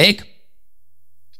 1,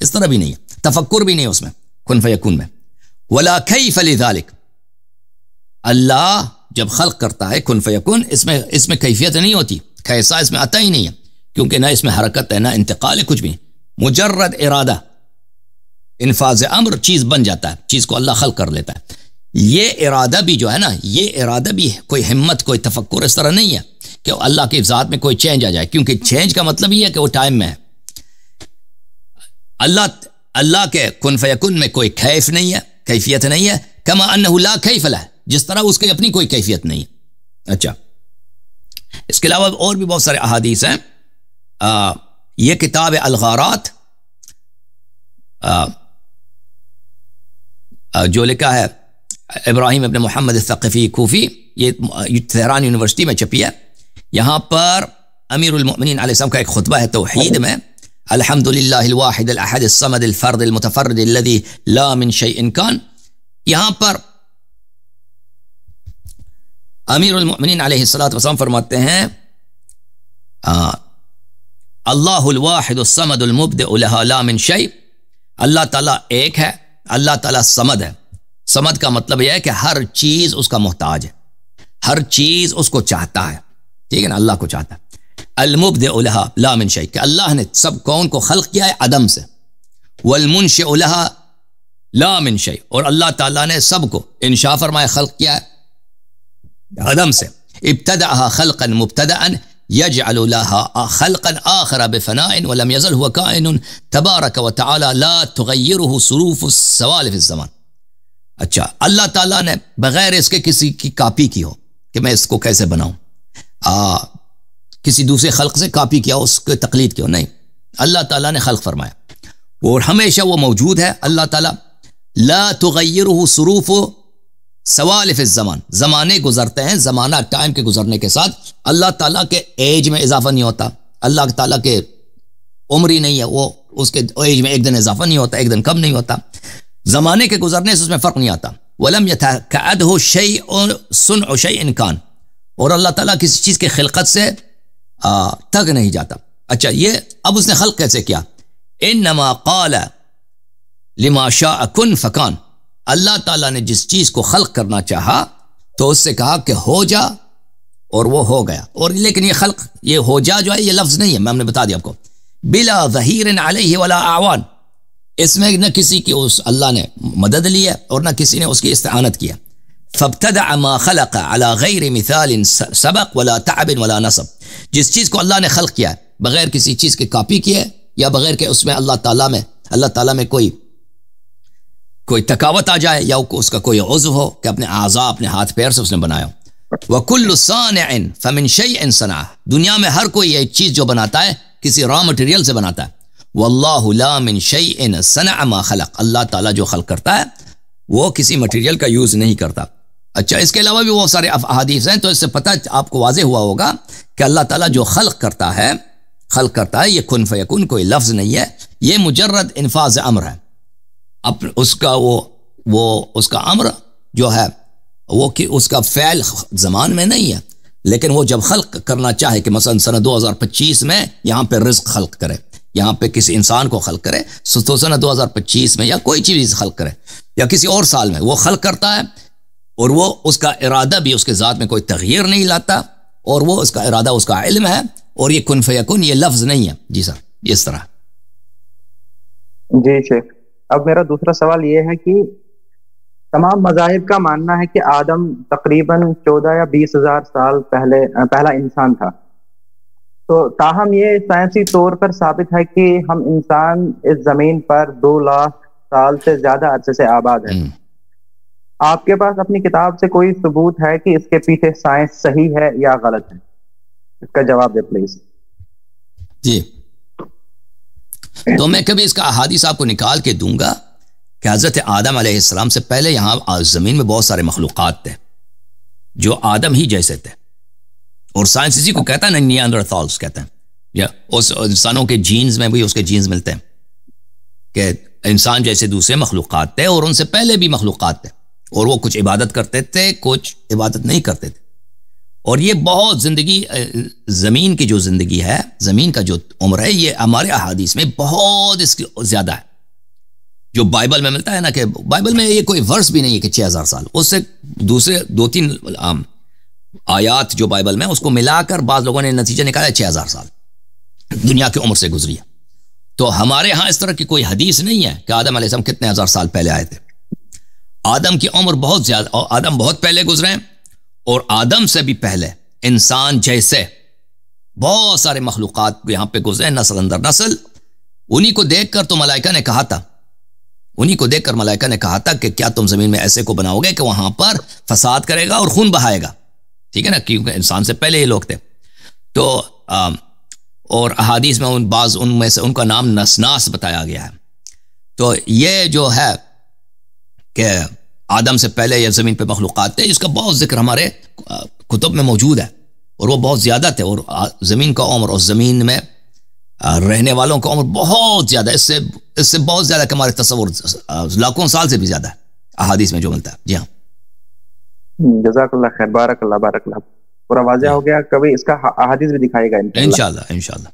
اس طرح بھی نہیں ہے، تفکر بھی نہیں اس میں کن فیکون میں. ولا کیف لذالک، اللہ جب خلق کرتا ہے کن فیکون، اس میں کیفیت نہیں ہوتی، کیسا اس میں آتا ہی نہیں ہے، کیونکہ نہ اس میں حرکت ہے نہ انتقال ہے، کچھ بھی. مجرد ارادہ انفاذ امر چیز بن جاتا ہے، چیز کو اللہ خلق کر لیتا ہے. یہ ارادہ بھی جو ہے نا، یہ ارادہ بھی کوئی ہمت کوئی تفکر اس طرح نہیں ہے کہ اللہ کی ذات میں کوئی چینج آ جائے، کیونکہ چینج کا مطلب یہ ہے کہ وہ ٹائم میں ہے. اللہ کے کن فیکن میں کوئی کیف نہیں ہے، کیفیت نہیں ہے. کما انہ لا کیف لہ، جس طرح اس کی اپنی کوئی کیفیت نہیں ہے. اچھا، اس کے علاوہ اور بھی بہت سارے احادیث ہیں. یہ کتاب الغارات جو لکھا ہے ابراہیم ابن محمد الثقفی کوفی، یہ تہران یونیورسٹی میں چھپی ہے. یہاں پر امیر المؤمنین علیہ السلام کا ایک خطبہ ہے توحید میں، الحمد للہ الواحد الاحد الصمد الفرد المتفرد الذي لا من شيء كان. یہاں پر امیر المؤمنین علیہ السلام فرماتے ہیں اللہ الواحد الصمد المبدئ لها لا من شيء. اللہ تعالیٰ ایک ہے، اللہ تعالیٰ صمد ہے. صمد کا مطلب یہ ہے کہ ہر چیز اس کا محتاج ہے، ہر چیز اس کو چاہتا ہے، ٹھیک ہے نا، اللہ کو چاہتا ہے. المبدئ لها لا من شيء، کہ اللہ نے سب کون کو خلق کیا ہے عدم سے. والمنشئ لها لا من شيء، اور اللہ تعالیٰ نے سب کو انشاء فرمایا خلق کیا ہے عدم سے. ابتدعها خلقا مبتدأ يجعل لها خلقا آخر بفناء ولم يزل هو كائن تبارك وتعالى لا تغيره صروف السوالف الزمان. اچھا، اللہ تعالیٰ نے بغیر اس کے کسی کی کاپی کی ہو کہ میں اس کو کیسے بناؤں، کسی دوسرے خلق سے کاپی کیا ہو، اس کے تقلید کی ہو، نہیں. اللہ تعالیٰ نے خلق فرمایا اور ہمیشہ وہ موجود ہے. اللہ تعالیٰ لا تغیرہ صروف سوالف الزمان، زمانے گزرتے ہیں، زمانہ ٹائم کے گزرنے کے ساتھ اللہ تعالیٰ کے ایج میں اضافہ نہیں ہوتا، اللہ تعالیٰ کے عمری نہیں ہے، وہ اس کے ایج میں ایک دن اضافہ نہیں ہوتا، ایک دن کم نہیں ہوتا. زمانے کے گزرنے سے اس میں فرق نہیں آتا. ولم يتكعده شيء صنع شيء كان، اور اللہ تعالیٰ کسی چیز کے خلقت سے تگ نہیں جاتا. اچھا، یہ اب اس نے خلق کیسے کیا؟ انما قال لما شاء كن فكان، اللہ تعالیٰ نے جس چیز کو خلق کرنا چاہا تو اس سے کہا کہ ہو جا، اور وہ ہو گیا. اور لیکن یہ خلق، یہ ہو جا جو ہے یہ لفظ نہیں ہے، میں نے بتا دیا آپ کو. بلا ظہیر علیہ ولا اعوان، اس میں نہ کسی کی اس اللہ نے مدد لی ہے اور نہ کسی نے اس کی استعانت کیا. فابتدع ما خلق على غیر مثال سبق ولا تعب ولا نصب، جس چیز کو اللہ نے خلق کیا ہے بغیر کسی چیز کے کاپی کیے یا بغیر کہ اس میں اللہ تعالیٰ میں کوئی تکاوت آ جائے یا اس کا کوئی عضو ہو کہ اپنے اعضاء اپنے ہاتھ پیر سے اس نے بنایا. وَكُلُّ صَانِعٍ فَمِن شَيْءٍ صَنَعَهُ، دنیا میں ہر کوئی یہ چیز جو بناتا ہے کسی را مٹیریل سے بناتا ہے. وَاللَّهُ لَا مِن شَيْءٍ صَنَعَ مَا خَلَقَ، اللہ تعالیٰ جو خلق کرتا ہے وہ کسی مٹیریل کا یوز نہیں کرتا. اچھا، اس کے علاوہ بھی بہت سارے احادیث ہیں، تو اس سے پتہ آپ کو واضح ہوا ہوگا کہ اللہ تعالیٰ جو خلق کرتا ہے یہ کن فیکون کوئی لفظ نہیں ہے، یہ مجرد انفاذ امر ہے. اب اس کا امر جو ہے وہ کہ اس کا فعل زمان میں نہیں ہے، لیکن وہ جب خلق کرنا چاہے کہ مثلا سنہ 2025 میں یہاں پہ رزق خلق کرے، یہاں پہ کسی انسان کو خلق کرے، تو سنہ 2025 میں یا کوئی چیز خلق کرے یا کسی اور سال میں وہ خلق کرتا ہے، اور وہ اس کا ارادہ بھی اس کے ذات میں کوئی تغییر نہیں لاتا، اور وہ اس کا ارادہ اس کا علم ہے، اور یہ کن فیکون یہ لفظ نہیں ہے. جی سر، اس طرح. جی شیخ، اب میرا دوسرا سوال یہ ہے کہ تمام مذاہب کا ماننا ہے کہ آدم تقریباً 14 یا 20 ہزار سال پہلا انسان تھا، تو تاہم یہ سائنسی طور پر ثابت ہے کہ ہم انسان اس زمین پر 2 لاکھ سال سے زیادہ عرصے سے آباد ہیں. آپ کے پاس اپنی کتاب سے کوئی ثبوت ہے کہ اس کے پیچھے سائنس صحیح ہے یا غلط ہے؟ اس کا جواب دے پلیز. جی، تو میں کبھی اس کا احادیث آپ کو نکال کے دوں گا کہ حضرت آدم علیہ السلام سے پہلے یہاں زمین میں بہت سارے مخلوقات تھے جو آدم ہی جیسے تھے، اور سائنس اسی کو کہتا ہے نا، نیانڈرتھالز کہتے ہیں، یا اس انسانوں کے جینز میں بھی اس کے جینز ملتے ہیں کہ انسان جیسے دوسرے مخلوقات تھے، اور ان سے پہلے بھی مخلوقات تھے، اور وہ کچھ عبادت کرتے تھے، کچھ عبادت نہیں کرتے تھے. اور یہ بہت زندگی زمین کی جو زندگی ہے, زمین کا جو عمر ہے, یہ ہمارے احادیث میں بہت اس کی زیادہ ہے. جو بائبل میں ملتا ہے نا, کہ بائبل میں یہ کوئی ورس بھی نہیں ہے کہ 6000 سال, اس سے دوسرے 2-3 آیات جو بائبل میں اس کو ملا کر بعض لوگوں نے نتیجہ نکالا 6000 سال دنیا کی عمر سے گزری ہے. تو ہمارے ہاں اس طرح کی کوئی حدیث نہیں ہے کہ آدم علیہ السلام کتنے ہزار سال پہلے آئے تھے. آدم کی عمر بہت زیادہ, اور آدم بہت پہلے گزرے ہیں, اور آدم سے بھی پہلے انسان جیسے بہت سارے مخلوقات یہاں پہ گزرے, نسل اندر نسل. انہی کو دیکھ کر تو ملائکہ نے کہا تھا, انہی کو دیکھ کر ملائکہ نے کہا تھا کہ کیا تم زمین میں ایسے کو بناؤ گے کہ وہاں پر فساد کرے گا اور خون بہائے گا, ٹھیک ہے نا, کیونکہ انسان سے پہلے یہ لوگ تھے. تو اور احادیث میں بعض ان میں سے ان کا نام نسناس بتایا گیا ہے. تو یہ جو ہے کہ آدم سے پہلے یہ زمین پہ مخلوقات تھے, اس کا بہت ذکر ہمارے کتب میں موجود ہے, اور وہ بہت زیادہ تھے. اور زمین کا عمر اور زمین میں رہنے والوں کا عمر بہت زیادہ, اس سے بہت زیادہ کہ ہمارے تصور لاکھوں سال سے بھی زیادہ ہے احادیث میں جو ملتا ہے. جی ہاں, جزاک اللہ خیر, بارک اللہ, بارک اللہ. پورا واضح ہو گیا. کبھی اس کا احادیث بھی دکھائے گا انشاءاللہ.